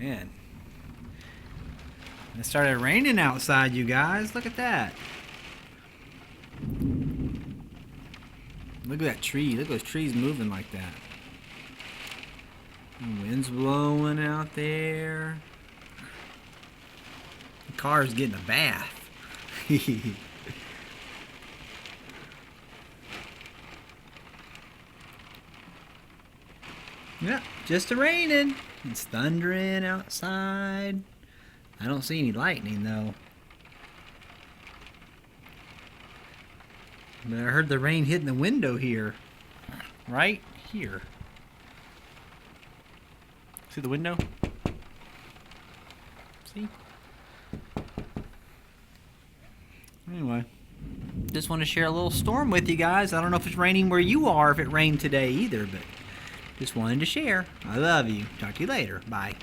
Man. It started raining outside, you guys. Look at that. Look at that tree. Look at those trees moving like that. The wind's blowing out there. The car's getting a bath. Yeah, just raining. It's thundering outside. I don't see any lightning though. But I heard the rain hitting the window here. Right here. See the window? See? Anyway. Just want to share a little storm with you guys. I don't know if it's raining where you are, if it rained today either, but just wanted to share. I love you. Talk to you later. Bye.